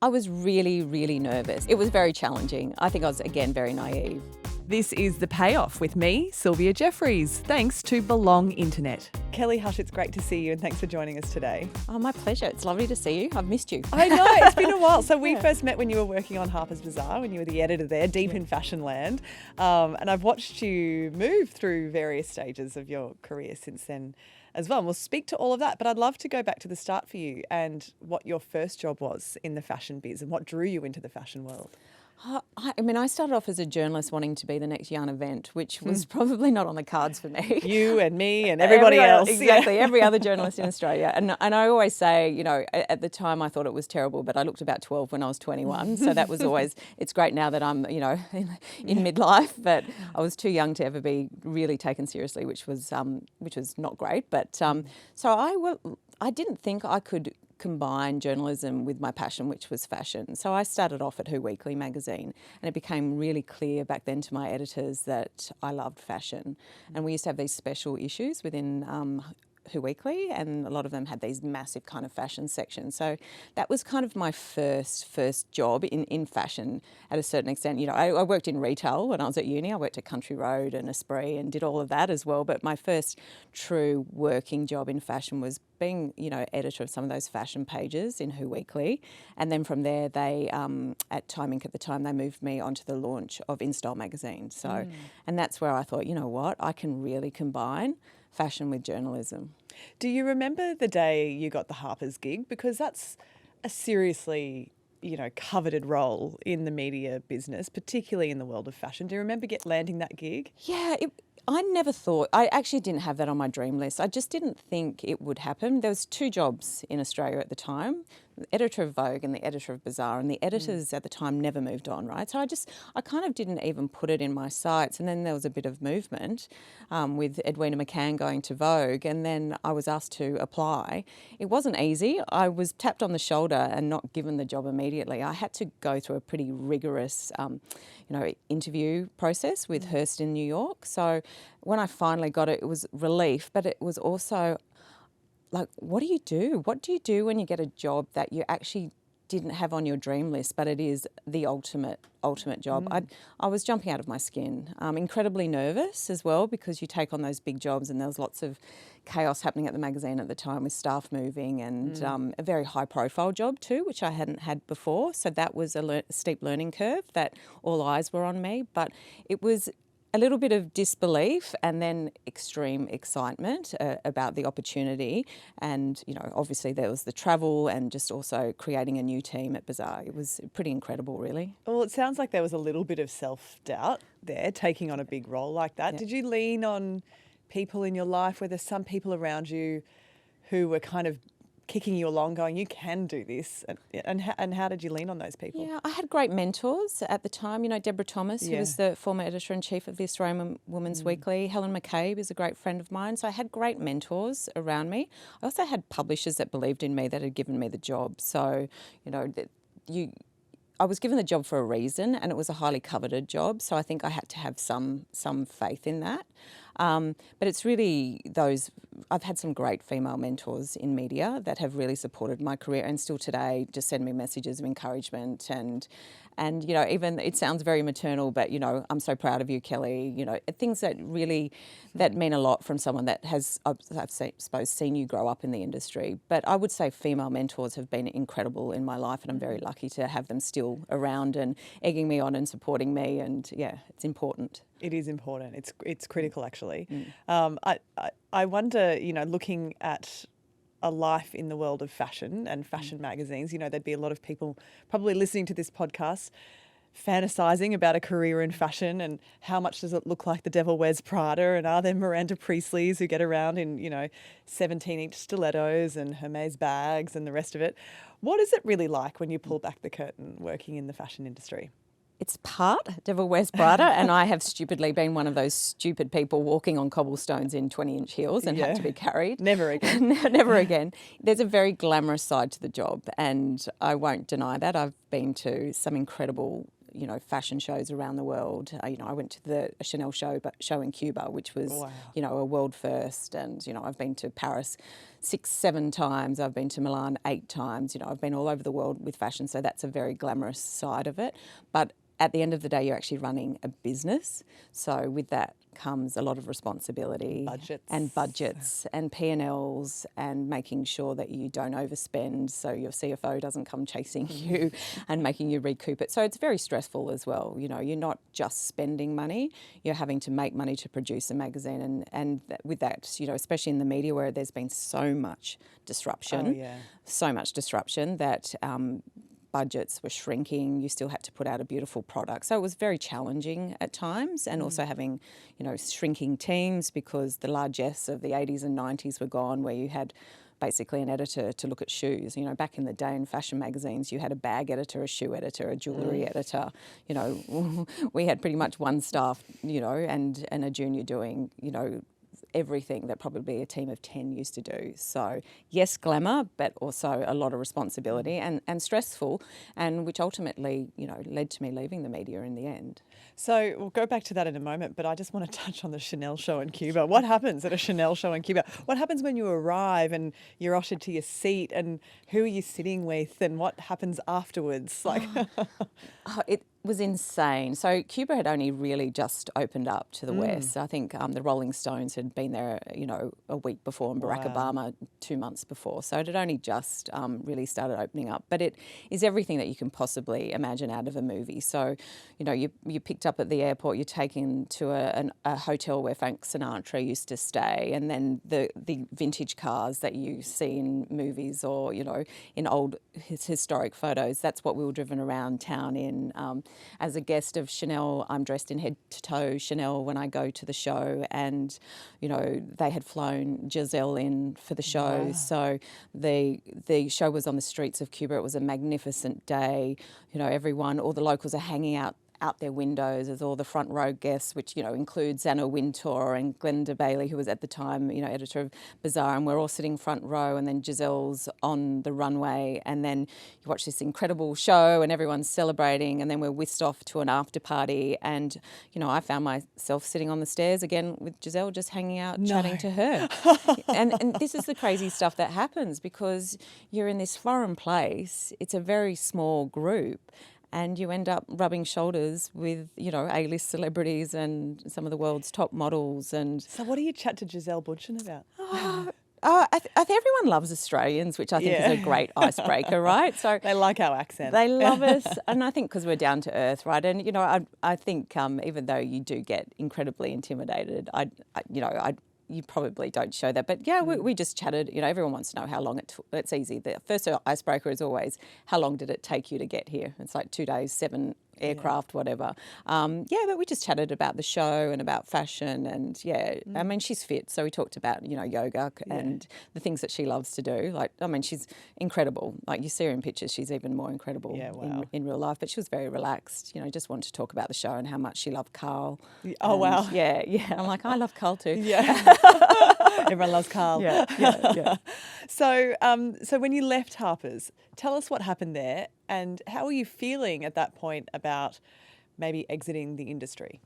I was really, really nervous. It was very challenging. I think I was, again, very naive. This is The Payoff with me, Sylvia Jeffries, thanks to Belong Internet. Kellie Hush, it's great to see you and thanks for joining us today. Oh, my pleasure. It's lovely to see you. I've missed you. I know, it's been a while. So we first met when you were working on Harper's Bazaar, when you were the editor there, deep in fashion land. And I've watched you move through various stages of your career since then as well. And we'll speak to all of that, but I'd love to go back to the start for you and what your first job was in the fashion biz and what drew you into the fashion world. I started off as a journalist wanting to be the next yarn event, which was probably not on the cards for me. You and me and everybody else. Exactly, every other journalist in Australia. And I always say, you know, at the time I thought it was terrible, but I looked about 12 when I was 21. So that was always, it's great now that I'm, you know, in midlife, but I was too young to ever be really taken seriously, which was not great. But so I didn't think I could combine journalism with my passion, which was fashion. So I started off at Who Weekly magazine, and it became really clear back then to my editors that I loved fashion. And we used to have these special issues within Who Weekly, and a lot of them had these massive kind of fashion sections. So that was kind of my first job in fashion at a certain extent. You know, I worked in retail when I was at uni. I worked at Country Road and Esprit and did all of that as well. But my first true working job in fashion was being, you know, editor of some of those fashion pages in Who Weekly. And then from there, they, at Time Inc. at the time, they moved me onto the launch of InStyle magazine. So, and that's where I thought, you know what, I can really combine fashion with journalism. Do you remember the day you got the Harper's gig? Because that's a seriously, you know, coveted role in the media business, particularly in the world of fashion. Do you remember landing that gig? Yeah, I never thought, I actually didn't have that on my dream list. I just didn't think it would happen. There was two jobs in Australia at the time, the editor of Vogue and the editor of Bazaar, and the editors at the time never moved on, right? So I kind of didn't even put it in my sights. And then there was a bit of movement with Edwina McCann going to Vogue, and then I was asked to apply. It wasn't easy. I was tapped on the shoulder and not given the job immediately. I had to go through a pretty rigorous interview process with Hearst in New York. So when I finally got it, it was relief, but it was also like, what do you do? What do you do when you get a job that you actually didn't have on your dream list, but it is the ultimate job? I was jumping out of my skin. Incredibly nervous as well, because you take on those big jobs and there was lots of chaos happening at the magazine at the time with staff moving and a very high profile job too, which I hadn't had before. So that was a steep learning curve that all eyes were on me, but it was a little bit of disbelief and then extreme excitement about the opportunity. And, you know, obviously there was the travel and just also creating a new team at Bazaar. It was pretty incredible, really. Well, it sounds like there was a little bit of self-doubt there, taking on a big role like that. Yeah. Did you lean on people in your life? Were there some people around you who were kind of kicking you along, going, you can do this? And how did you lean on those people? Yeah, I had great mentors at the time. You know, Deborah Thomas, who was the former editor-in-chief of the Australian Women's Weekly. Helen McCabe is a great friend of mine. So I had great mentors around me. I also had publishers that believed in me, that had given me the job. So, you know, I was given the job for a reason, and it was a highly coveted job. So I think I had to have some faith in that. But it's really I've had some great female mentors in media that have really supported my career, and still today just send me messages of encouragement and you know, even it sounds very maternal, but, you know, I'm so proud of you, Kellie. You know, things that mean a lot from someone that has, I suppose, seen you grow up in the industry. But I would say female mentors have been incredible in my life, and I'm very lucky to have them still around and egging me on and supporting me. And yeah, it's important. It is important. It's critical, actually. I wonder, you know, looking at a life in the world of fashion and fashion magazines, you know, there'd be a lot of people probably listening to this podcast fantasizing about a career in fashion, and how much does it look like The Devil Wears Prada, and are there Miranda Priestleys who get around in, you know, 17-inch stilettos and Hermes bags and the rest of it. What is it really like when you pull back the curtain working in the fashion industry? It's part Devil Wears Prada, and I have stupidly been one of those stupid people walking on cobblestones in 20-inch heels and had to be carried. Never again. Never again. There's a very glamorous side to the job, and I won't deny that. I've been to some incredible fashion shows around the world. I went to the Chanel show in Cuba, which was, Wow. A world first. And, I've been to Paris 6, 7 times. I've been to Milan 8 times. I've been all over the world with fashion. So that's a very glamorous side of it. But at the end of the day, you're actually running a business. So with that comes a lot of responsibility budgets and P&Ls and making sure that you don't overspend so your CFO doesn't come chasing you and making you recoup it. So it's very stressful as well. You're not just spending money, you're having to make money to produce a magazine. And with that, especially in the media where there's been so much disruption, that budgets were shrinking, you still had to put out a beautiful product. So it was very challenging at times, and also having, shrinking teams because the largesse of the 80s and 90s were gone, where you had basically an editor to look at shoes. Back in the day in fashion magazines, you had a bag editor, a shoe editor, a jewellery editor. We had pretty much one staff, and a junior doing, everything that probably a team of 10 used to do. So yes, glamour, but also a lot of responsibility and stressful, and which ultimately, led to me leaving the media in the end. So we'll go back to that in a moment, but I just want to touch on the Chanel show in Cuba. What happens at a Chanel show in Cuba? What happens when you arrive and you're ushered to your seat, and who are you sitting with, and what happens afterwards? It was insane. So Cuba had only really just opened up to the West. I think the Rolling Stones had been there, a week before, and Barack Obama 2 months before. So it had only just really started opening up. But it is everything that you can possibly imagine out of a movie. So, you picked up at the airport, you're taken to a hotel where Frank Sinatra used to stay, and then the vintage cars that you see in movies or, in old historic photos, that's what we were driven around town in. As a guest of Chanel, I'm dressed in head to toe Chanel when I go to the show, and they had flown Giselle in for the show. Wow. So the show was on the streets of Cuba. It was a magnificent day. All the locals are hanging out their windows as all the front row guests, which, includes Anna Wintour and Glenda Bailey, who was at the time, editor of Bazaar, and we're all sitting front row, and then Giselle's on the runway, and then you watch this incredible show and everyone's celebrating, and then we're whisked off to an after party, and, I found myself sitting on the stairs again with Giselle, just hanging out, chatting to her. and this is the crazy stuff that happens because you're in this foreign place. It's a very small group, and you end up rubbing shoulders with, A-list celebrities and some of the world's top models. And so what do you chat to Giselle Bundchen about? I think everyone loves Australians, which I think is a great icebreaker, right? So they like our accent. They love us, and I think because we're down to earth, right? And I think even though you do get incredibly intimidated, you probably don't show that. But yeah, we just chatted. Everyone wants to know how long it took. It's easy. The first icebreaker is always, how long did it take you to get here? It's like 2 days, 7 aircraft, whatever. But we just chatted about the show and about fashion, and I mean, she's fit, so we talked about yoga and the things that she loves to do. She's incredible. Like, you see her in pictures, she's even more incredible in real life. But she was very relaxed. Just wanted to talk about the show and how much she loved Carl. Oh, wow. Yeah. I'm like, I love Carl too. Yeah. Everyone loves Carl. Yeah. So when you left Harper's, tell us what happened there, and how were you feeling at that point about maybe exiting the industry?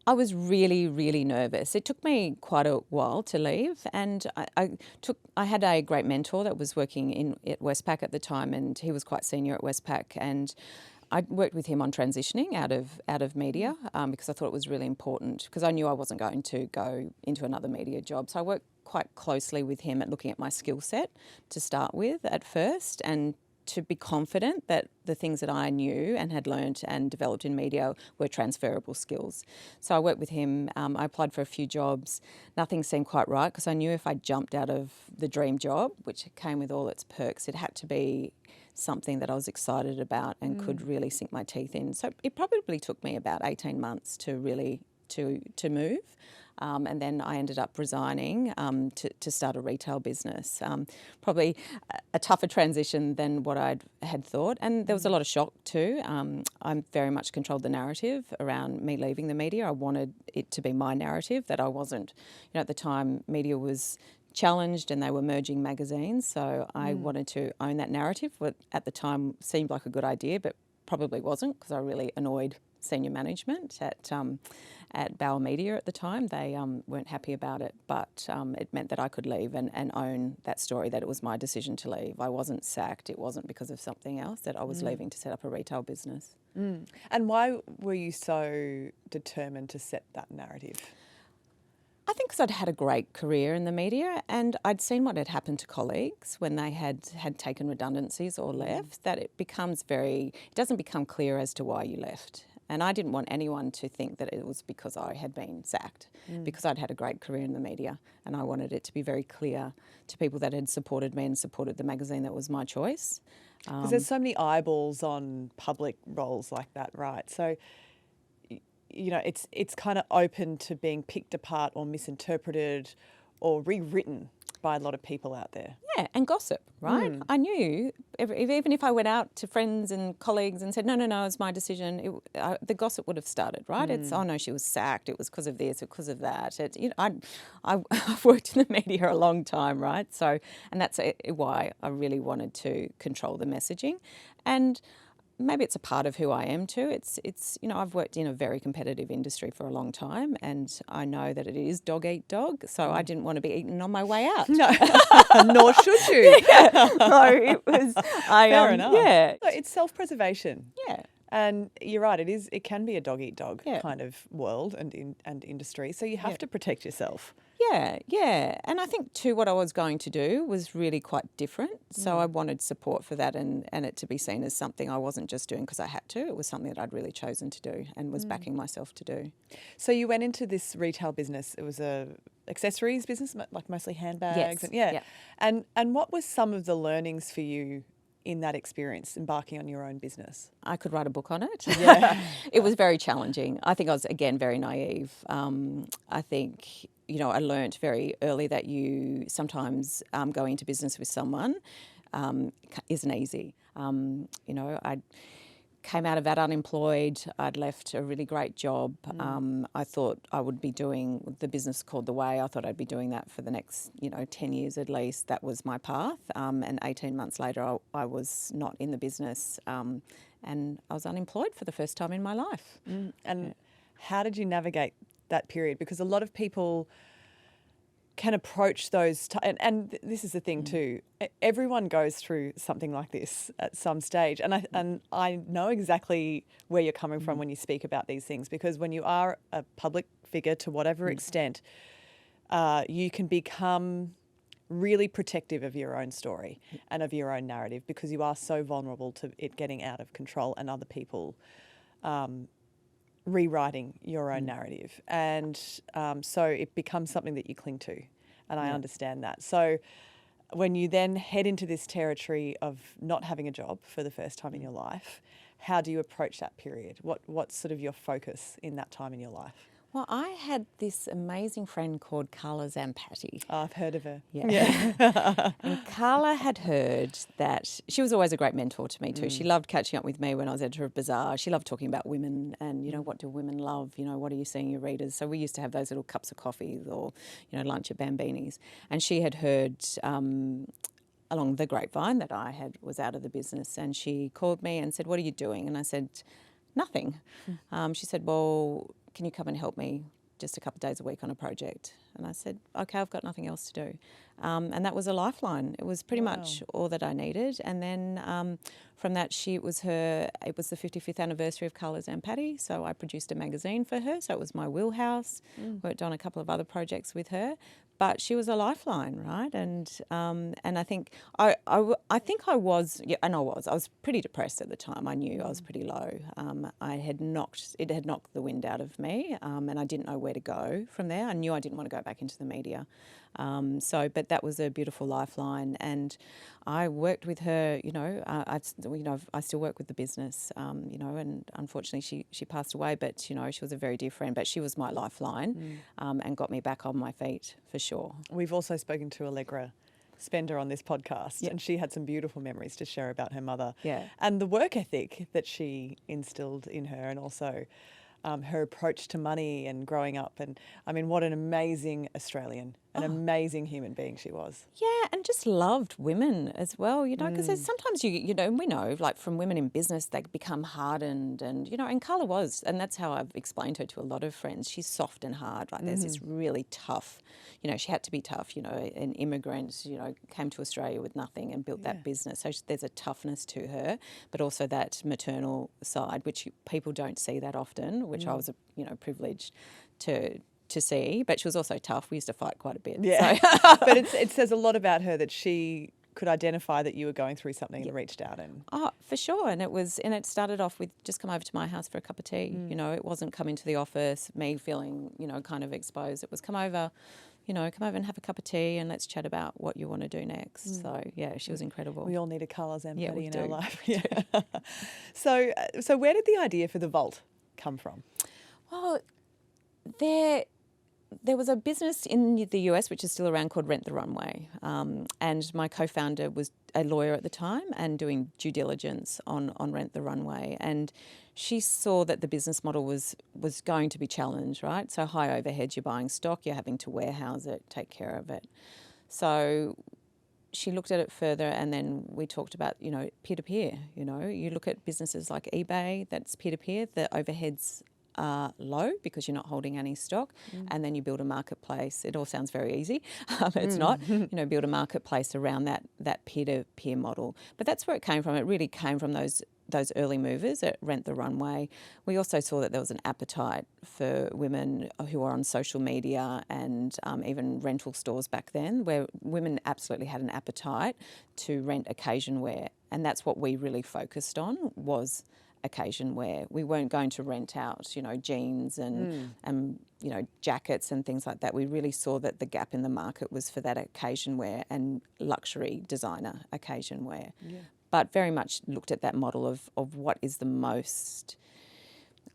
I was really, really nervous. It took me quite a while to leave, and I had a great mentor that was working at Westpac at the time, and he was quite senior at Westpac, and I worked with him on transitioning out of media because I thought it was really important, because I knew I wasn't going to go into another media job. So I worked quite closely with him at looking at my skill set to start with at first, and to be confident that the things that I knew and had learnt and developed in media were transferable skills. So I worked with him. I applied for a few jobs. Nothing seemed quite right, because I knew if I jumped out of the dream job, which came with all its perks, it had to be something that I was excited about and could really sink my teeth in. So it probably took me about 18 months to really to move. And then I ended up resigning to start a retail business. Probably a tougher transition than what I had thought. And there was a lot of shock too. I very much controlled the narrative around me leaving the media. I wanted it to be my narrative, that I wasn't, at the time media was challenged and they were merging magazines. So I wanted to own that narrative, what at the time seemed like a good idea, but probably wasn't, because I really annoyed senior management at Bauer Media at the time. They weren't happy about it, but it meant that I could leave and own that story, that it was my decision to leave. I wasn't sacked. It wasn't because of something else, that I was leaving to set up a retail business. And why were you so determined to set that narrative? I think because I'd had a great career in the media, and I'd seen what had happened to colleagues when they had taken redundancies or left, that it doesn't become clear as to why you left. And I didn't want anyone to think that it was because I had been sacked, because I'd had a great career in the media, and I wanted it to be very clear to people that had supported me and supported the magazine that was my choice. Because there's so many eyeballs on public roles like that, right? So, you know, it's kind of open to being picked apart or misinterpreted or rewritten by a lot of people out there. Yeah, and gossip, right? I knew, even if I went out to friends and colleagues and said, no, it's my decision, the gossip would have started, right? It's, oh no, she was sacked, it was because of this, or because of that. I've worked in the media a long time, right? So, and that's why I really wanted to control the messaging. And maybe it's a part of who I am too. It's I've worked in a very competitive industry for a long time, and I know that it is dog eat dog. So I didn't want to be eaten on my way out. No, nor should you. So it was. Fair enough. Yeah, so it's self-preservation. yeah. And you're right. It can be a dog eat dog Yeah. kind of world and industry. So you have to protect yourself. Yeah. And I think too, what I was going to do was really quite different. So I wanted support for that, and it to be seen as something I wasn't just doing because I had to. It was something that I'd really chosen to do and was backing myself to do. So you went into this retail business. It was a accessories business, like mostly handbags. Yes. And what was some of the learnings for you in that experience, embarking on your own business? I could write a book on it. Yeah. It was very challenging. I think I was, again, very naive. I think, I learnt very early that you sometimes going into business with someone isn't easy. I came out of that unemployed. I'd left a really great job. I thought I would be doing the business called The Way. I thought I'd be doing that for the next, 10 years at least. That was my path. And 18 months later, I was not in the business, and I was unemployed for the first time in my life. And how did you navigate that period? Because a lot of people can approach those, and this is the thing too. Everyone goes through something like this at some stage, and I know exactly where you're coming from when you speak about these things, because when you are a public figure to whatever extent, you can become really protective of your own story and of your own narrative, because you are so vulnerable to it getting out of control and other people rewriting your own narrative. And so it becomes something that you cling to. And I understand that. So when you then head into this territory of not having a job for the first time in your life, how do you approach that period? What's sort of your focus in that time in your life? Well, I had this amazing friend called Carla Zampatti. Oh, I've heard of her. Yeah. And Carla had heard that she was always a great mentor to me too. She loved catching up with me when I was editor of Bazaar. She loved talking about women and, what do women love? What are you seeing your readers? So we used to have those little cups of coffee or, lunch at Bambini's. And she had heard along the grapevine that I was out of the business, and she called me and said, "What are you doing?" And I said, "Nothing." She said, "Well, can you come and help me just a couple of days a week on a project?" And I said, "Okay, I've got nothing else to do." And that was a lifeline. It was pretty much all that I needed. And then from that, it was the 55th anniversary of Carla Zampatti, so I produced a magazine for her. So it was my wheelhouse. Worked on a couple of other projects with her. But she was a lifeline, right? And I think I was, and I was pretty depressed at the time. I knew I was pretty low. It had knocked the wind out of me, and I didn't know where to go from there. I knew I didn't want to go back into the media. But that was a beautiful lifeline, and I worked with her. I still work with the business. And unfortunately she passed away. But she was a very dear friend. But she was my lifeline, and got me back on my feet for sure. We've also spoken to Allegra Spender on this podcast, and she had some beautiful memories to share about her mother. Yeah. And the work ethic that she instilled in her, and also her approach to money and growing up. And I mean, what an amazing Australian an amazing human being she was. Yeah, and just loved women as well, because there's sometimes and we know, like from women in business, they become hardened and, and Carla was, and that's how I've explained her to a lot of friends. She's soft and hard, like there's this really tough, she had to be tough, an immigrant, came to Australia with nothing and built that business. So there's a toughness to her, but also that maternal side, which people don't see that often, which I was, privileged to see, but she was also tough. We used to fight quite a bit. Yeah, so. But it says a lot about her that she could identify that you were going through something and reached out. And oh, for sure. And it started off with just come over to my house for a cup of tea. It wasn't come into the office, me feeling, kind of exposed. It was come over and have a cup of tea and let's chat about what you want to do next. So yeah, she was incredible. We all need a Carla's empathy in our life. Yeah. So where did the idea for the vault come from? Well, there was a business in the US which is still around called Rent the Runway, and my co-founder was a lawyer at the time and doing due diligence on Rent the Runway, and she saw that the business model was going to be challenged, right? So high overheads, you're buying stock, you're having to warehouse it, take care of it. So she looked at it further, and then we talked about, peer-to-peer. You look at businesses like eBay, that's peer-to-peer, the overheads are low because you're not holding any stock, and then you build a marketplace. It all sounds very easy. It's not. Build a marketplace around that peer-to-peer model. But that's where it came from. It really came from those early movers at Rent the Runway. We also saw that there was an appetite for women who are on social media and even rental stores back then, where women absolutely had an appetite to rent occasion wear, and that's what we really focused on was occasion wear. We weren't going to rent out, jeans and jackets and things like that. We really saw that the gap in the market was for that occasion wear and luxury designer occasion wear. Yeah. But very much looked at that model of what is the most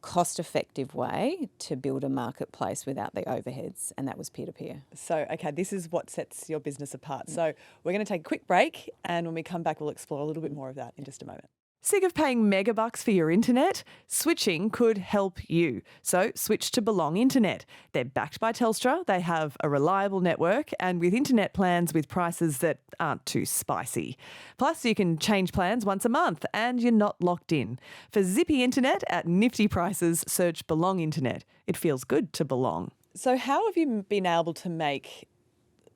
cost-effective way to build a marketplace without the overheads, and that was peer-to-peer. So, okay, this is what sets your business apart. So we're going to take a quick break, and when we come back, we'll explore a little bit more of that in just a moment. Sick of paying megabucks for your internet? Switching could help you. So switch to Belong Internet. They're backed by Telstra, they have a reliable network, and with internet plans with prices that aren't too spicy. Plus, you can change plans once a month and you're not locked in. For zippy internet at nifty prices, search Belong Internet. It feels good to belong. So how have you been able to make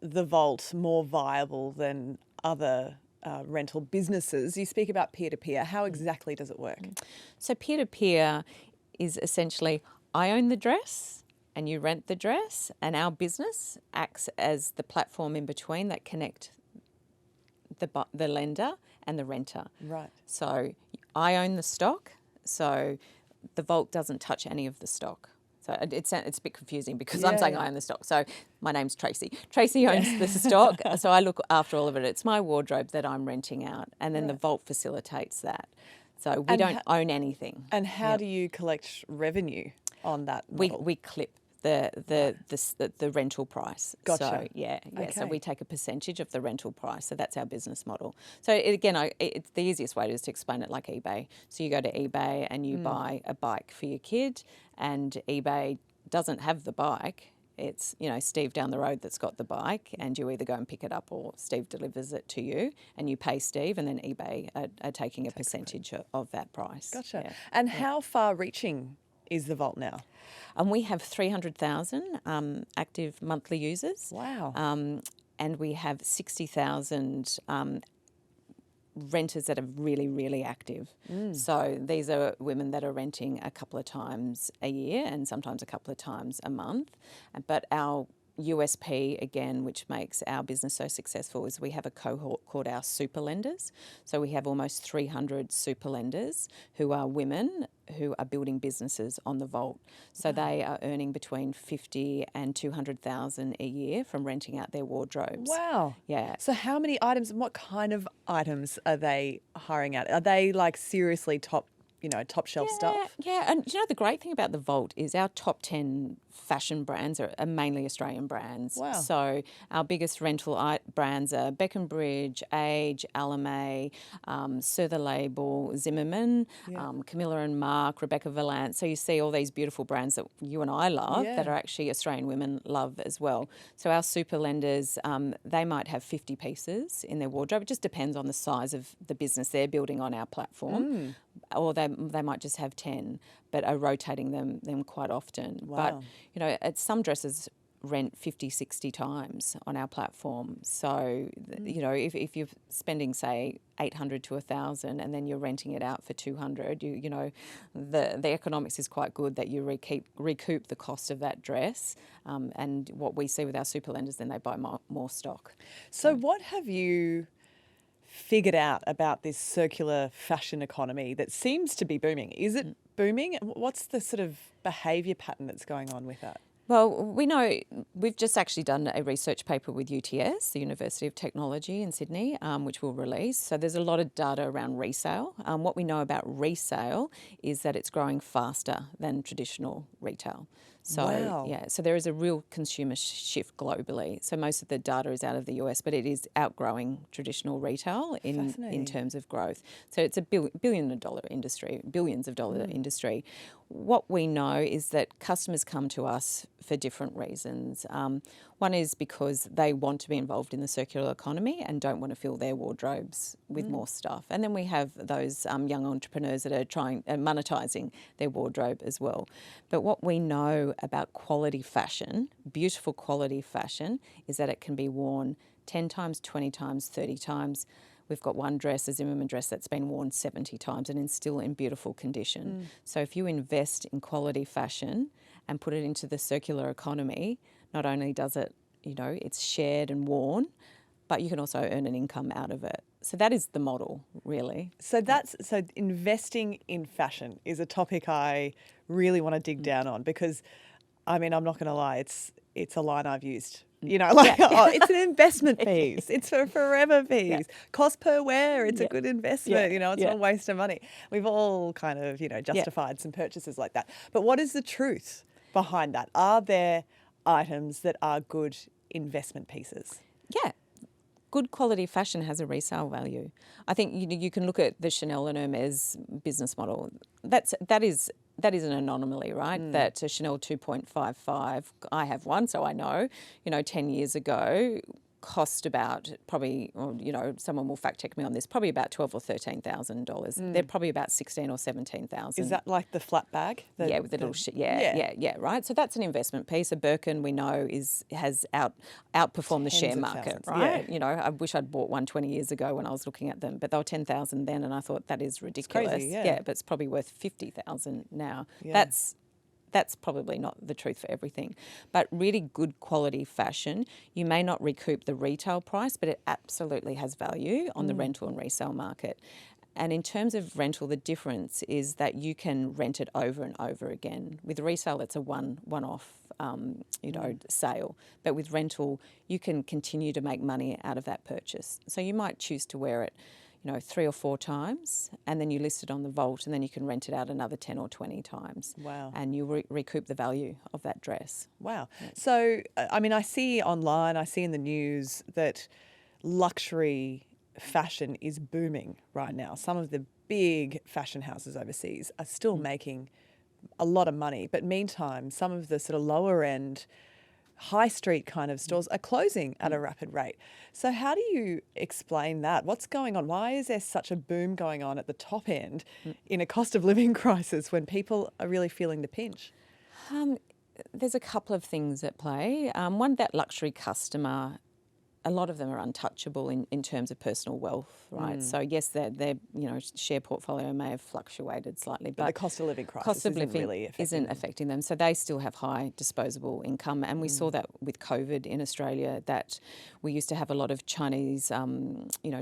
the Vault more viable than other rental businesses? You speak about peer-to-peer. How exactly does it work? So peer-to-peer is essentially I own the dress and you rent the dress, and our business acts as the platform in between that connect the lender and the renter. Right. So I own the stock, so the Vault doesn't touch any of the stock. So it's a bit confusing because I'm saying I own the stock. So my name's Tracy. Tracy owns the stock, so I look after all of it. It's my wardrobe that I'm renting out, and then the Vault facilitates that. So we don't own anything. And how do you collect revenue on that model? We clip the rental price. Gotcha. So Okay. So we take a percentage of the rental price. So that's our business model. So it's the easiest way is to explain it like eBay. So you go to eBay and you buy a bike for your kid, and eBay doesn't have the bike. It's, Steve down the road that's got the bike, and you either go and pick it up or Steve delivers it to you and you pay Steve, and then eBay are taking a percentage of that price. Gotcha. Yeah. And how far-reaching is the Vault now? And we have 300,000 active monthly users. Wow. And we have 60,000 renters that are really, really active. So these are women that are renting a couple of times a year and sometimes a couple of times a month. But our USP, again, which makes our business so successful, is we have a cohort called our super lenders. So we have almost 300 super lenders who are women who are building businesses on the Vault. So they are earning between 50 and 200,000 a year from renting out their wardrobes. Wow. Yeah. So how many items and what kind of items are they hiring out? Are they like seriously top, top shelf stuff? Yeah, and you know the great thing about the Vault is our top 10 fashion brands are mainly Australian brands. Wow. So our biggest rental brands are Beckenbridge, Age, Alame, Sir the Label, Zimmerman, Camilla and Mark, Rebecca Valance. So you see all these beautiful brands that you and I love that are actually Australian women love as well. So our super lenders, they might have 50 pieces in their wardrobe. It just depends on the size of the business they're building on our platform. Or they might just have 10, but are rotating them quite often. Wow. But, at some dresses rent 50, 60 times on our platform. So, if you're spending, say, 800 to 1,000 and then you're renting it out for 200, the economics is quite good that you recoup the cost of that dress. And what we see with our super lenders, then they buy more stock. So what have you figured out about this circular fashion economy that seems to be booming? Is it booming? What's the sort of behaviour pattern that's going on with that? Well, we know we've just actually done a research paper with UTS, the University of Technology in Sydney, which we'll release. So there's a lot of data around resale. What we know about resale is that it's growing faster than traditional retail. So, Wow. so there is a real consumer shift globally. So most of the data is out of the US, but it is outgrowing traditional retail in terms of growth. So it's a billions of dollar industry. What we know is that customers come to us for different reasons. One is because they want to be involved in the circular economy and don't want to fill their wardrobes with more stuff. And then we have those young entrepreneurs that are trying monetising their wardrobe as well. But what we know about quality fashion, beautiful quality fashion, is that it can be worn 10 times, 20 times, 30 times. We've got one dress, a Zimmerman dress, that's been worn 70 times and is still in beautiful condition. So if you invest in quality fashion and put it into the circular economy, not only does it, it's shared and worn, but you can also earn an income out of it. So that is the model, really. So investing in fashion is a topic I really want to dig down on because, I'm not going to lie, it's a line I've used. It's an investment piece. It's a forever piece. Yeah. Cost per wear, it's a good investment. It's not a waste of money. We've all kind of, justified some purchases like that. But what is the truth behind that? Are there items that are good investment pieces? Yeah. Good quality fashion has a resale value. I think you can look at the Chanel and Hermes business model. That is an anomaly, right? That a Chanel 2.55, I have one, so I know, 10 years ago, cost about probably, someone will fact check me on this, probably about $12,000 or $13,000. They're probably about 16 or 17,000. Is that like the flat bag? With the little shit. Yeah, right. So that's an investment piece. A Birkin we know has outperformed the share market, right? Yeah. I wish I'd bought one 20 years ago when I was looking at them, but they were 10,000 then, and I thought that is ridiculous. It's crazy, but it's probably worth 50,000 now. Yeah. That's probably not the truth for everything. But really good quality fashion, you may not recoup the retail price, but it absolutely has value on the rental and resale market. And in terms of rental, the difference is that you can rent it over and over again. With resale, it's a one-off, sale. But with rental, you can continue to make money out of that purchase. So you might choose to wear it 3 or 4 times, and then you list it on the Vault, and then you can rent it out another 10 or 20 times. Wow. And you recoup the value of that dress. Wow. So, I see online, I see in the news that luxury fashion is booming right now. Some of the big fashion houses overseas are still making a lot of money, but meantime, some of the sort of lower end high street kind of stores are closing at a rapid rate. So how do you explain that? What's going on? Why is there such a boom going on at the top end in a cost of living crisis when people are really feeling the pinch? There's a couple of things at play. One, that luxury customer, a lot of them are untouchable in terms of personal wealth, right? So yes, their share portfolio may have fluctuated slightly, but the cost of living crisis isn't affecting them. So they still have high disposable income, and we saw that with COVID in Australia. That we used to have a lot of Chinese,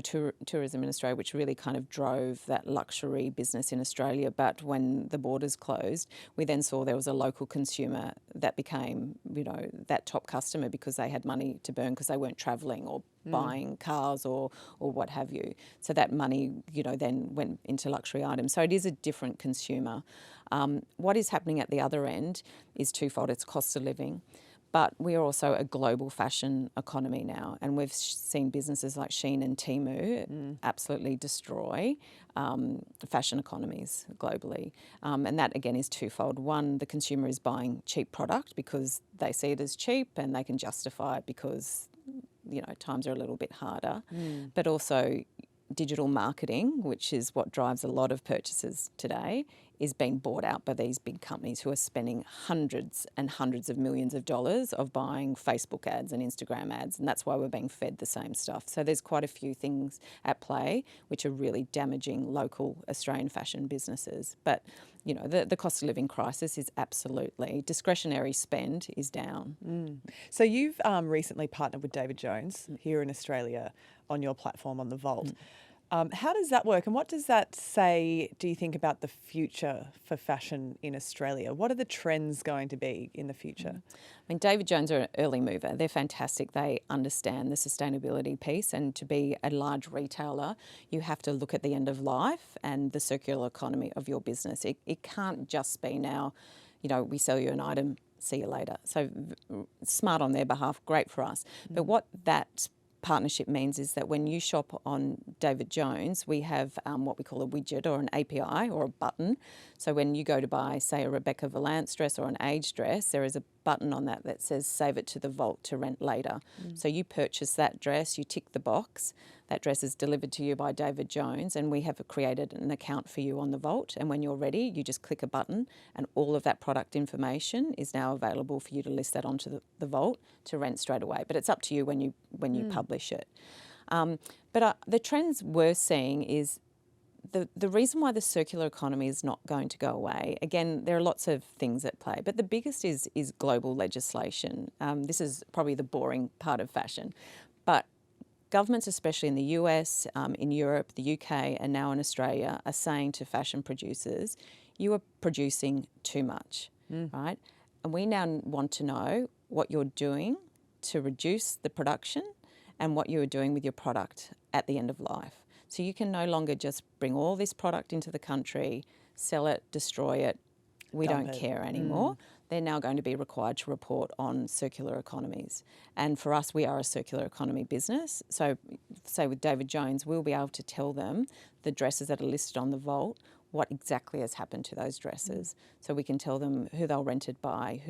tourism in Australia, which really kind of drove that luxury business in Australia. But when the borders closed, we then saw there was a local consumer that became, that top customer because they had money to burn because they weren't travelling travelling or buying cars or what have you. So that money, then went into luxury items. So it is a different consumer. What is happening at the other end is twofold. It's cost of living. But we are also a global fashion economy now, and we've seen businesses like Shein and Temu absolutely destroy fashion economies globally. And that, again, is twofold. One, the consumer is buying cheap product because they see it as cheap and they can justify it because, times are a little bit harder. But also digital marketing, which is what drives a lot of purchases today, is being bought out by these big companies who are spending hundreds and hundreds of millions of dollars of buying Facebook ads and Instagram ads, and that's why we're being fed the same stuff. So there's quite a few things at play which are really damaging local Australian fashion businesses. But, the cost of living crisis is absolutely, discretionary spend is down. So you've recently partnered with David Jones here in Australia on your platform on The Vault. How does that work, and what does that say, do you think, about the future for fashion in Australia? What are the trends going to be in the future? I mean, David Jones are an early mover. They're fantastic. They understand the sustainability piece, and to be a large retailer, you have to look at the end of life and the circular economy of your business. It can't just be now, we sell you an item, see you later. So smart on their behalf, great for us. But what that partnership means is that when you shop on David Jones, we have what we call a widget or an API or a button. So when you go to buy, say, a Rebecca Valance dress or an Age dress, there is a button on that says save it to the vault to rent later. So you purchase that dress, you tick the box, that dress is delivered to you by David Jones, and we have created an account for you on the vault, and when you're ready you just click a button and all of that product information is now available for you to list that onto the vault to rent straight away. But it's up to you when you publish it. But the trends we're seeing is the reason why the circular economy is not going to go away. Again, there are lots of things at play, but the biggest is global legislation. This is probably the boring part of fashion, but governments, especially in the US, in Europe, the UK, and now in Australia, are saying to fashion producers, you are producing too much, right? And we now want to know what you're doing to reduce the production and what you are doing with your product at the end of life. So you can no longer just bring all this product into the country, sell it, destroy it. We don't care anymore. They're now going to be required to report on circular economies. And for us, we are a circular economy business. So say with David Jones, we'll be able to tell them the dresses that are listed on the vault, what exactly has happened to those dresses. So we can tell them who they were rented by,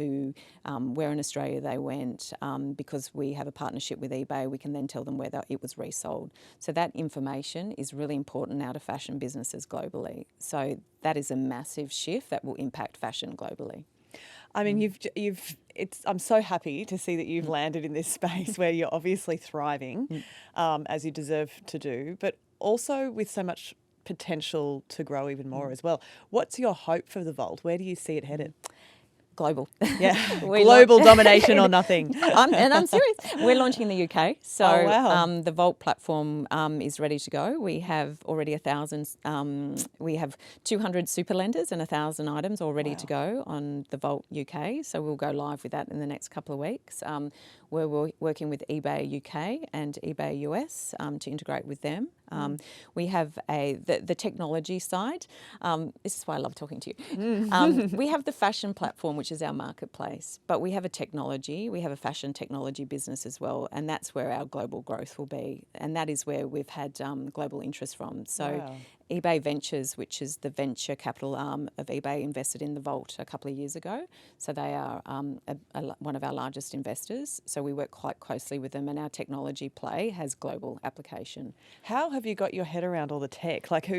where in Australia they went. Because we have a partnership with eBay, we can then tell them whether it was resold. So that information is really important now to fashion businesses globally. So that is a massive shift that will impact fashion globally. I mean, I'm so happy to see that you've landed in this space where you're obviously thriving, as you deserve to do, but also with so much potential to grow even more as well. What's your hope for the vault? Where do you see it headed? Global. Yeah, global domination or nothing. I'm serious. We're launching in the UK. So wow. The Vault platform is ready to go. We have already 1,000, we have 200 super lenders and 1,000 items all ready to go on the Vault UK. So we'll go live with that in the next couple of weeks. We're working with eBay UK and eBay US to integrate with them. We have the technology side. This is why I love talking to you. We have the fashion platform, which is our marketplace, but we have we have a fashion technology business as well, and that's where our global growth will be, and that is where we've had global interest from. So eBay Ventures, which is the venture capital arm of eBay, invested in the Vault a couple of years ago. So they are one of our largest investors. So we work quite closely with them, and our technology play has global application. How have you got your head around all the tech? Like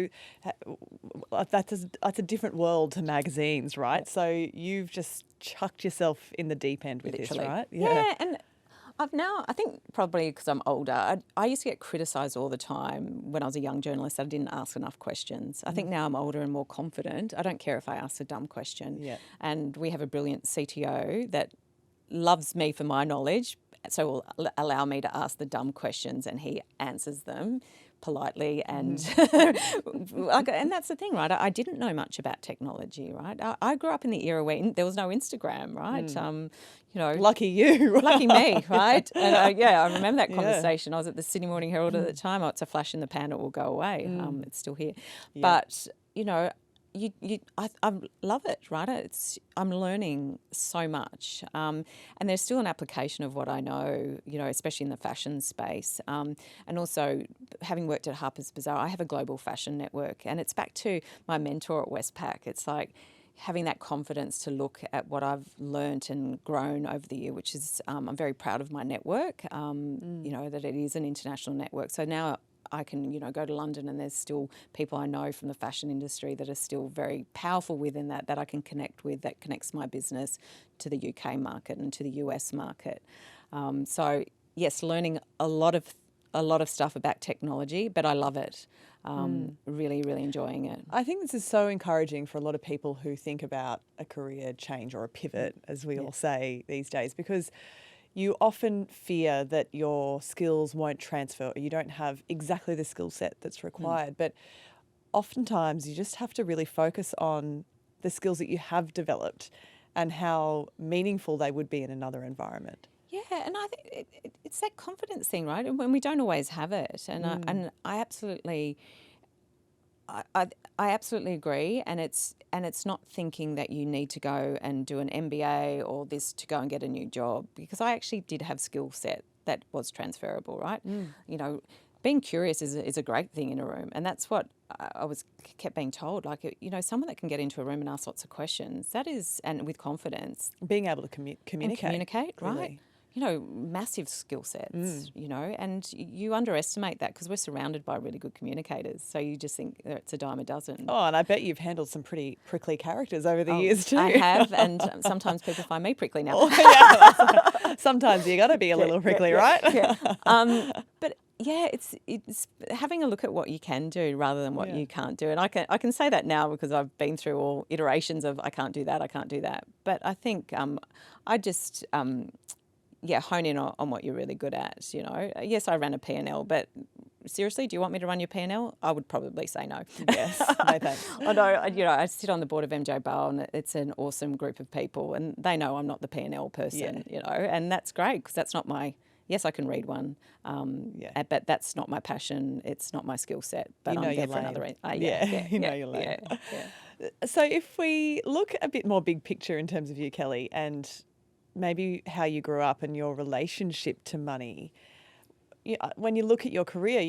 that's a different world to magazines, right? So you've just chucked yourself in the deep end with Literally. this, right? Yeah, and I think probably because I'm older, I used to get criticised all the time when I was a young journalist that I didn't ask enough questions. I think now I'm older and more confident. I don't care if I ask a dumb question. Yeah. And we have a brilliant CTO that loves me for my knowledge, so will allow me to ask the dumb questions and he answers them. politely and and that's the thing, right? I didn't know much about technology, right? I grew up in the era where there was no Instagram, right? Lucky you. Lucky me, right? And I remember that Yeah. conversation. I was at the Sydney Morning Herald at the time. Oh, it's a flash in the pan; it will go away. It's still here, but I love it, right? I'm learning so much, and there's still an application of what I know, especially in the fashion space, and also having worked at Harper's Bazaar, I have a global fashion network, and it's back to my mentor at Westpac. It's like having that confidence to look at what I've learnt and grown over the year, which is I'm very proud of my network. That it is an international network. So now I can, go to London and there's still people I know from the fashion industry that are still very powerful within that I can connect with, that connects my business to the UK market and to the US market. So yes, learning a lot of stuff about technology, but I love it. Really, really enjoying it. I think this is so encouraging for a lot of people who think about a career change or a pivot, as we all say these days, because you often fear that your skills won't transfer or you don't have exactly the skill set that's required. But oftentimes you just have to really focus on the skills that you have developed and how meaningful they would be in another environment. Yeah, and I think it's that confidence thing, right? And when we don't always have it, and I absolutely, I absolutely agree. And it's not thinking that you need to go and do an MBA or this to go and get a new job, because I actually did have skill set that was transferable, right? Being curious is a great thing in a room, and that's what I kept being told. Like, someone that can get into a room and ask lots of questions, that is, and with confidence, being able to communicate, right? really. Massive skill sets, and you underestimate that because we're surrounded by really good communicators. So you just think it's a dime a dozen. Oh, and I bet you've handled some pretty prickly characters over the years too. I have, and sometimes people find me prickly now. Sometimes you got to be a little prickly, right? Yeah. But yeah, it's having a look at what you can do rather than what you can't do. And I can say that now because I've been through all iterations of I can't do that. But I think I just hone in on what you're really good at. Yes, I ran a P&L, but seriously, do you want me to run your P&L? I would probably say no. Yes, no thanks. I know, I sit on the board of MJ Bale, and it's an awesome group of people, and they know I'm not the P&L person, and that's great because that's not my. Yes, I can read one, but that's not my passion. It's not my skill set. But I'm there for another. Your lane. Yeah. So if we look a bit more big picture in terms of you, Kellie, and maybe how you grew up and your relationship to money. When you look at your career,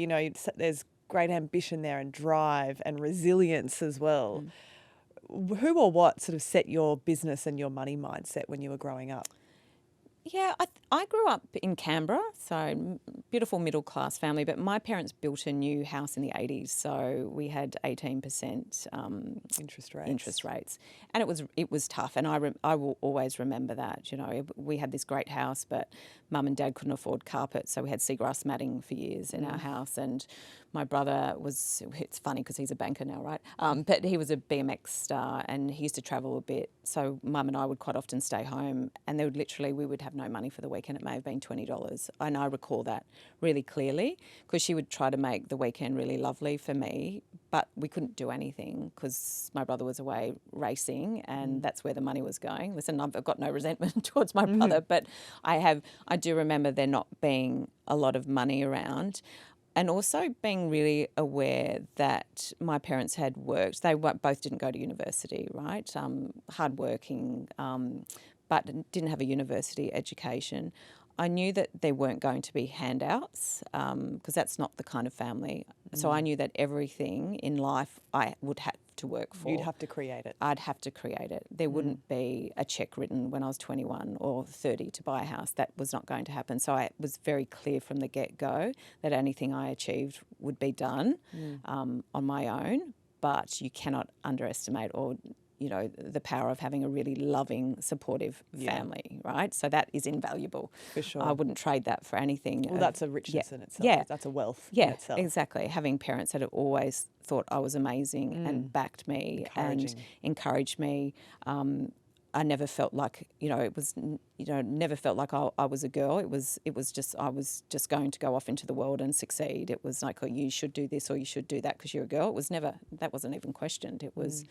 there's great ambition there and drive and resilience as well. Who or what sort of set your business and your money mindset when you were growing up? Yeah, I grew up in Canberra, so beautiful middle-class family, but my parents built a new house in the 80s, so we had 18% interest rates. And it was tough, and I will always remember that. We had this great house, but Mum and Dad couldn't afford carpet, so we had seagrass matting for years in our house, and my brother it's funny because he's a banker now, right? But he was a BMX star and he used to travel a bit. So Mum and I would quite often stay home, and we would have no money for the weekend. It may have been $20. And I recall that really clearly because she would try to make the weekend really lovely for me, but we couldn't do anything because my brother was away racing and that's where the money was going. Listen, I've got no resentment towards my brother, but I do remember there not being a lot of money around. And also being really aware that my parents had worked. They both didn't go to university, right? Hardworking, but didn't have a university education. I knew that there weren't going to be handouts because that's not the kind of family. So I knew that everything in life I would have to work for. You'd have to create it. I'd have to create it. There wouldn't be a cheque written when I was 21 or 30 to buy a house. That was not going to happen. So I was very clear from the get-go that anything I achieved would be done on my own. But you cannot underestimate the power of having a really loving, supportive family, right? So that is invaluable. For sure. I wouldn't trade that for anything. Well, that's a richness in itself. Yeah. That's a wealth in itself. Yeah, exactly. Having parents that have always thought I was amazing and backed me and encouraged me. I never felt like, never felt like I was a girl. It was just, I was just going to go off into the world and succeed. It was like, oh, you should do this or you should do that because you're a girl. It was never, that wasn't even questioned. It was,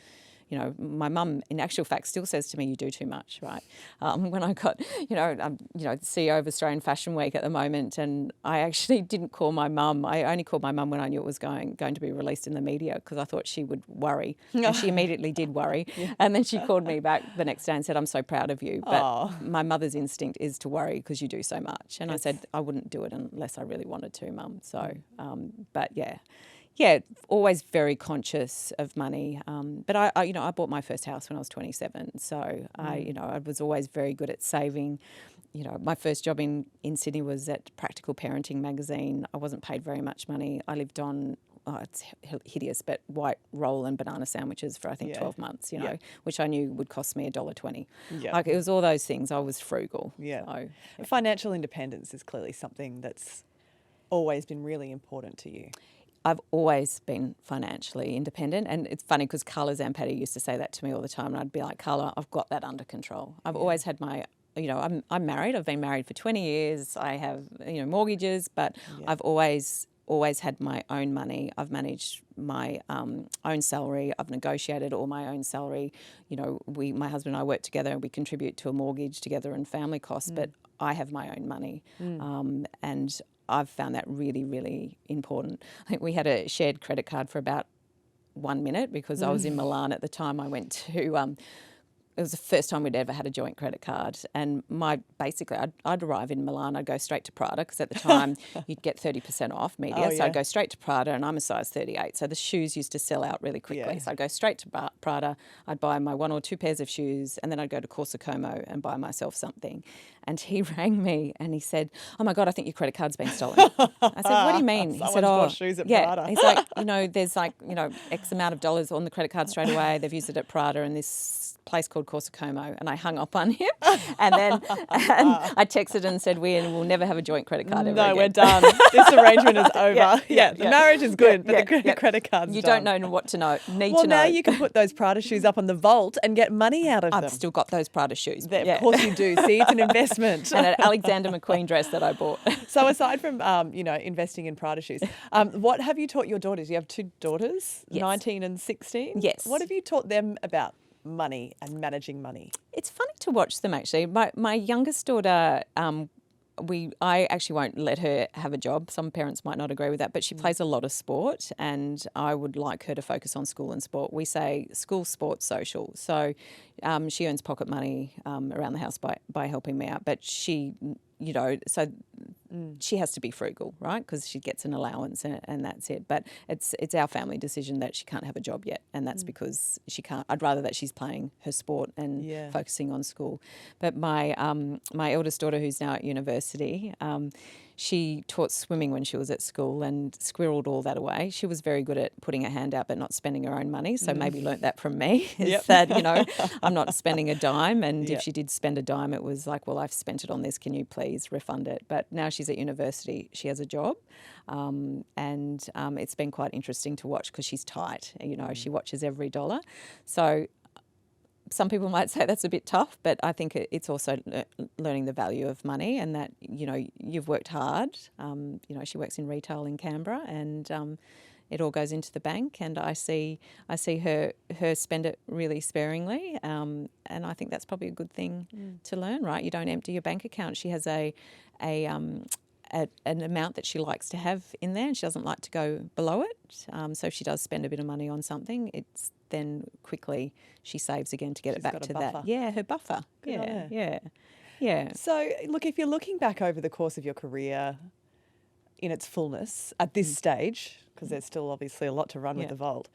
my mum, in actual fact, still says to me, you do too much, right? When I got, the CEO of Australian Fashion Week at the moment, and I actually didn't call my mum. I only called my mum when I knew it was going to be released in the media because I thought she would worry. And she immediately did worry. Yeah. And then she called me back the next day and said, I'm so proud of you. But my mother's instinct is to worry because you do so much. And I said, I wouldn't do it unless I really wanted to, Mum. So, but yeah. Yeah, always very conscious of money. But I bought my first house when I was 27. So I was always very good at saving. My first job in Sydney was at Practical Parenting magazine. I wasn't paid very much money. I lived on, it's hideous, but white roll and banana sandwiches for I think 12 months, which I knew would cost me $1.20. Yeah. Like it was all those things. I was frugal. Yeah. So, yeah. Financial independence is clearly something that's always been really important to you. I've always been financially independent, and it's funny because Carla Zampatti used to say that to me all the time, and I'd be like, Carla, I've got that under control. I've always had my, I'm married. I've been married for 20 years. I have, mortgages, but I've always had my own money. I've managed my own salary. I've negotiated all my own salary. My husband and I work together and we contribute to a mortgage together and family costs, but I have my own money. And I've found that really, really important. I think we had a shared credit card for about 1 minute because I was in Milan at the time. I went to, it was the first time we'd ever had a joint credit card. And I'd arrive in Milan, I'd go straight to Prada because at the time you'd get 30% off media. So I'd go straight to Prada, and I'm a size 38. So the shoes used to sell out really quickly. Yeah. So I'd go straight to Prada, I'd buy my 1 or 2 pairs of shoes, and then I'd go to Corso Como and buy myself something. And he rang me and he said, oh my God, I think your credit card's been stolen. I said, what do you mean? He said, shoes at yeah. Prada. He's like, there's X amount of dollars on the credit card straight away. They've used it at Prada and this place called Corso Como. And I hung up on him. And then I texted and said, we'll never have a joint credit card ever again. No, we're done. This arrangement is over. The marriage is good, but the credit card's you done. don't know what to know. Well, now you can put those Prada shoes up on the vault and get money out of them. I've still got those Prada shoes. Of course you do. See, it's an investment. And an Alexander McQueen dress that I bought. So aside from, investing in Prada shoes, what have you taught your daughters? You have 2 daughters, 19 and 16? Yes. What have you taught them about money and managing money? It's funny to watch them, actually. My youngest daughter, I actually won't let her have a job. Some parents might not agree with that, but she plays a lot of sport, and I would like her to focus on school and sport. We say school, sport, social. So she earns pocket money around the house by helping me out, but she has to be frugal, right? Because she gets an allowance and that's it. But it's our family decision that she can't have a job yet, and that's because she can't. I'd rather that she's playing her sport and focusing on school. But my eldest daughter, who's now at university, she taught swimming when she was at school and squirreled all that away. She was very good at putting her hand out but not spending her own money, so maybe learnt that from me, that, I'm not spending a dime, and if she did spend a dime, it was like, well, I've spent it on this, can you please refund it? But now she's at university, she has a job, and it's been quite interesting to watch because she's tight, she watches every dollar. So some people might say that's a bit tough, but I think it's also learning the value of money, and that, you've worked hard. She works in retail in Canberra, and it all goes into the bank, and I see her spend it really sparingly, and I think that's probably a good thing to learn, right? You don't empty your bank account. She has an amount that she likes to have in there, and she doesn't like to go below it. So if she does spend a bit of money on something, it's then quickly she saves again to get it back to that. Yeah, her buffer. Yeah. So look, if you're looking back over the course of your career in its fullness at this stage, because there's still obviously a lot to run with the vault,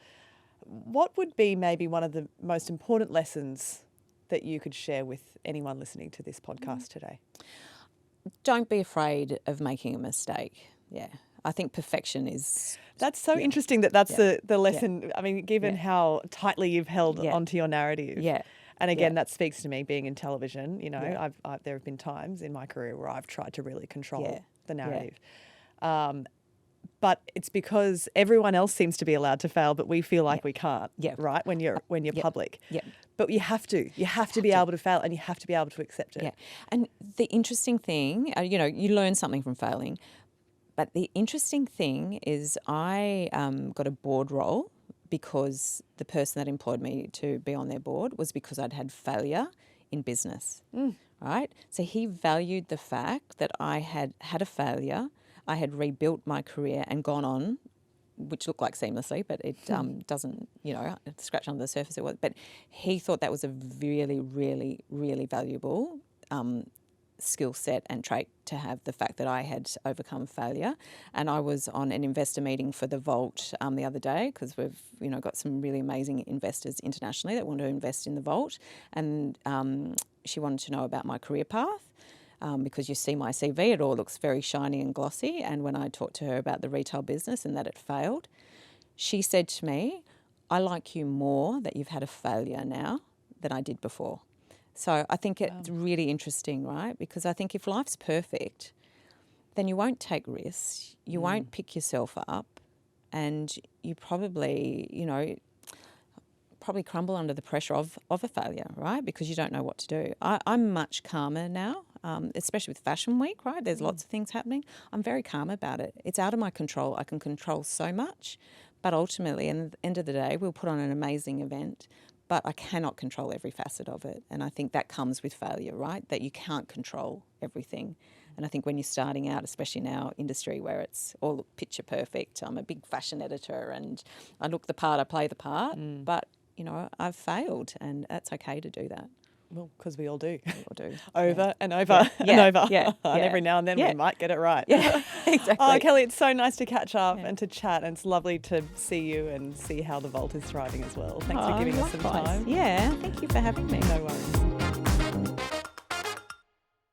what would be maybe one of the most important lessons that you could share with anyone listening to this podcast today? Don't be afraid of making a mistake. Yeah. I think perfection is... That's so interesting that's the lesson. Yeah. I mean, given how tightly you've held onto your narrative. Yeah. And again, that speaks to me being in television. There have been times in my career where I've tried to really control the narrative. But it's because everyone else seems to be allowed to fail, but we feel like we can't. Yeah. Right. When you're public. Yeah. But you have to be able to fail, and you have to be able to accept it. Yeah. And the interesting thing, you learn something from failing. But the interesting thing is I got a board role because the person that employed me to be on their board was because I'd had failure in business, right? So he valued the fact that I had had a failure, I had rebuilt my career and gone on, which looked like seamlessly, but it doesn't, scratch under the surface it was. But he thought that was a really, really, really valuable skill set and trait to have, the fact that I had overcome failure. And I was on an investor meeting for the Vault the other day, because we've got some really amazing investors internationally that want to invest in the Vault, and she wanted to know about my career path. Because you see my CV, it all looks very shiny and glossy. And when I talked to her about the retail business and that it failed, she said to me, I like you more that you've had a failure now than I did before. So I think it's really interesting, right? Because I think if life's perfect, then you won't take risks, you won't pick yourself up, and you probably, crumble under the pressure of a failure, right? Because you don't know what to do. I'm much calmer now, especially with Fashion Week, right? There's lots of things happening. I'm very calm about it. It's out of my control. I can control so much, but ultimately, at the end of the day, we'll put on an amazing event, but I cannot control every facet of it. And I think that comes with failure, right? That you can't control everything. And I think when you're starting out, especially in our industry where it's all picture perfect, I'm a big fashion editor and I look the part, I play the part, but I've failed, and that's okay to do that. Well, because we all do. We all do. Over and over and over. Yeah. And every now and then we might get it right. Yeah, exactly. Oh, Kellie, it's so nice to catch up and to chat, and it's lovely to see you and see how the Vault is thriving as well. Thanks for giving us some time. Yeah, thank you for having me. No worries.